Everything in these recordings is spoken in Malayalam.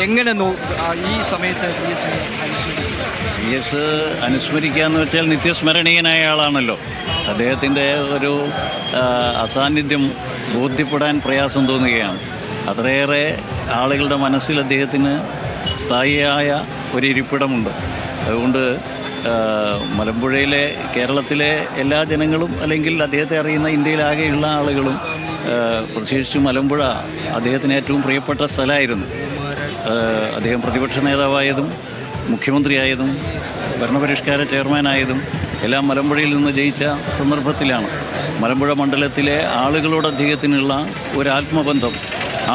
എങ്ങനെ ഈ സമയത്ത് വി എസ് അനുസ്മരിക്കുക എന്ന് വെച്ചാൽ നിത്യസ്മരണീയനായ ആളാണല്ലോ. അദ്ദേഹത്തിൻ്റെ ഒരു അസാന്നിധ്യം ബോധ്യപ്പെടാൻ പ്രയാസം തോന്നുകയാണ്. അത്രയേറെ ആളുകളുടെ മനസ്സിൽ അദ്ദേഹത്തിന് സ്ഥായിയായ ഒരിരിപ്പിടമുണ്ട്. അതുകൊണ്ട് മലമ്പുഴയിലെ കേരളത്തിലെ എല്ലാ ജനങ്ങളും അല്ലെങ്കിൽ അദ്ദേഹത്തെ അറിയുന്ന ഇന്ത്യയിലാകെയുള്ള ആളുകളും പ്രത്യേകിച്ച് മലമ്പുഴ അദ്ദേഹത്തിന് ഏറ്റവും പ്രിയപ്പെട്ട സ്ഥലമായിരുന്നു. അദ്ദേഹം പ്രതിപക്ഷ നേതാവായതും മുഖ്യമന്ത്രിയായതും ഭരണപരിഷ്കാര ചെയർമാനായതും എല്ലാം മലമ്പുഴയിൽ നിന്ന് ജയിച്ച സന്ദർഭത്തിലാണ്. മലമ്പുഴ മണ്ഡലത്തിലെ ആളുകളോട് അദ്ദേഹത്തിനുള്ള ഒരു ആത്മബന്ധം,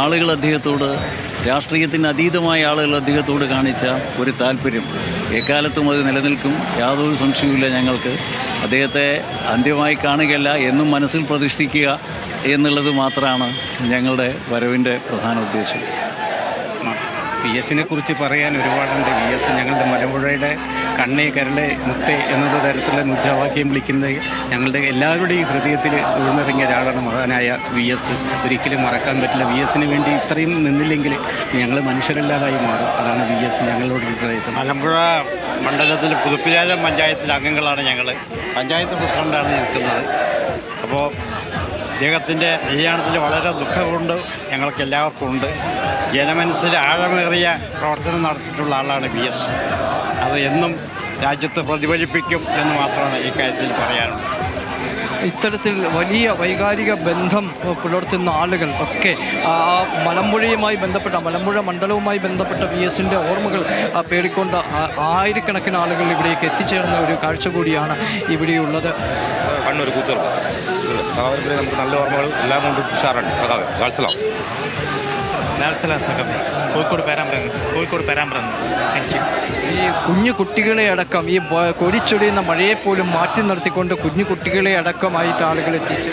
ആളുകൾ അദ്ദേഹത്തോട്, രാഷ്ട്രീയത്തിന് അതീതമായ ആളുകൾ അദ്ദേഹത്തോട് കാണിച്ച ഒരു താല്പര്യം എക്കാലത്തും അത് നിലനിൽക്കും. യാതൊരു സംശയവുമില്ല ഞങ്ങൾക്ക്. അദ്ദേഹത്തെ അന്ത്യമായി കാണുകയല്ല, എന്നും മനസ്സിൽ പ്രതിഷ്ഠിക്കുക എന്നുള്ളത് മാത്രമാണ് ഞങ്ങളുടെ വരവിൻ്റെ പ്രധാന ഉദ്ദേശം. വി എസിനെ കുറിച്ച് പറയാൻ ഒരുപാടുണ്ട്. വി എസ് ഞങ്ങളുടെ മലമ്പുഴയുടെ കണ്ണേ കരളെ മുത്തേ എന്നത് തരത്തിലുള്ള മുദ്രാവാക്യം വിളിക്കുന്നത് ഞങ്ങളുടെ എല്ലാവരുടെയും ഹൃദയത്തിൽ ഉയർന്നിറങ്ങിയ ഒരാളാണ് മഹാനായ വി എസ്. ഒരിക്കലും മറക്കാൻ പറ്റില്ല. വി എസിന് വേണ്ടി ഇത്രയും നിന്നില്ലെങ്കിൽ ഞങ്ങൾ മനുഷ്യരല്ലാതായി മാറും. അതാണ് വി എസ് ഞങ്ങളോട് ഉത്തരവാദിത്തം. മലമ്പുഴ മണ്ഡലത്തിൽ പുതുപ്പിലാരം പഞ്ചായത്തിലെ അംഗങ്ങളാണ് ഞങ്ങൾ. പഞ്ചായത്ത് പ്രസിഡൻ്റാണ് നിൽക്കുന്നത്. അപ്പോൾ അദ്ദേഹത്തിൻ്റെ നിര്യാണത്തിൽ വളരെ ദുഃഖമുണ്ട്, ഞങ്ങൾക്ക് എല്ലാവർക്കും ഉണ്ട്. ജനമനസ്സിൽ ആഴമേറിയ പ്രവർത്തനം നടത്തിയിട്ടുള്ള ആളാണ് വി എസ്. അത് എന്നും രാജ്യത്ത് പ്രതിഫലിപ്പിക്കും എന്ന് മാത്രമാണ് ഈ കാര്യത്തിൽ പറയാനുള്ളത്. ഇത്തരത്തിൽ വലിയ വൈകാരിക ബന്ധം പുലർത്തുന്ന ആളുകൾ ഒക്കെ മലമ്പുഴയുമായി ബന്ധപ്പെട്ട, മലമ്പുഴ മണ്ഡലവുമായി ബന്ധപ്പെട്ട വി എസിൻ്റെ ഓർമ്മകൾ പേടിക്കൊണ്ട് ആയിരക്കണക്കിന് ആളുകൾ ഇവിടേക്ക് എത്തിച്ചേർന്ന ഒരു കാഴ്ച കൂടിയാണ് ഇവിടെയുള്ളത്. കണ്ണൂർ കൂത്തുറ സഹോദരത്തിൽ നമുക്ക് നല്ല ഓർമ്മകൾ എല്ലാം കൊണ്ടും ഉഷാറുണ്ട്. സഖാവ് ഗാൾസലാം കോഴിക്കോട് പേരാമ്പ്രം. Thank you. ഈ കുഞ്ഞു കുട്ടികളെ അടക്കം ഈ കൊടിച്ചൊടിയുന്ന മഴയെപ്പോലും മാറ്റി നിർത്തിക്കൊണ്ട് കുഞ്ഞു കുട്ടികളെ അടക്കമായിട്ട് ആളുകൾ എത്തിച്ച്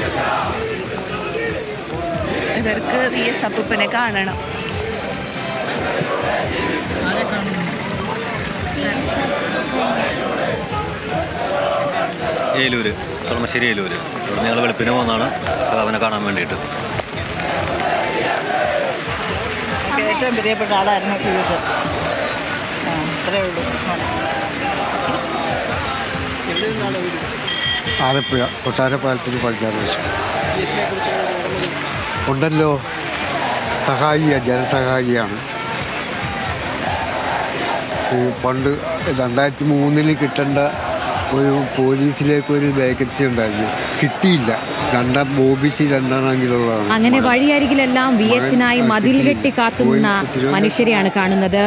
ഇവർക്ക് വി എസ് അപ്പൂപ്പനെ കാണണം. ഏലൂര്, കളമശ്ശേരി ഏലൂര്. ഇവിടെ ഞങ്ങൾ വെളുപ്പിന് പോകുന്നതാണ് അവനെ കാണാൻ വേണ്ടിയിട്ട്. ഏറ്റവും പ്രിയപ്പെട്ട ആളായിരുന്നു ഇത്. അത്രേ ഉള്ളൂ. ആലപ്പുഴ കൊട്ടാരപ്പാലത്തിൽ പഠിക്കാൻ ഉണ്ടല്ലോ. സഹായിയാണ്, ജനസഹായിയാണ്. പണ്ട് 2003 കിട്ടേണ്ട ഒരു പോലീസിലേക്കൊരു വേക്കൻസി ഉണ്ടായിരുന്നു, കിട്ടിയില്ല. OBC 2 അങ്ങനെ വഴിയരികിലെല്ലാം വി എസിനായി മതിൽ കെട്ടി കാത്തുന്ന മനുഷ്യരെയാണ് കാണുന്നത്.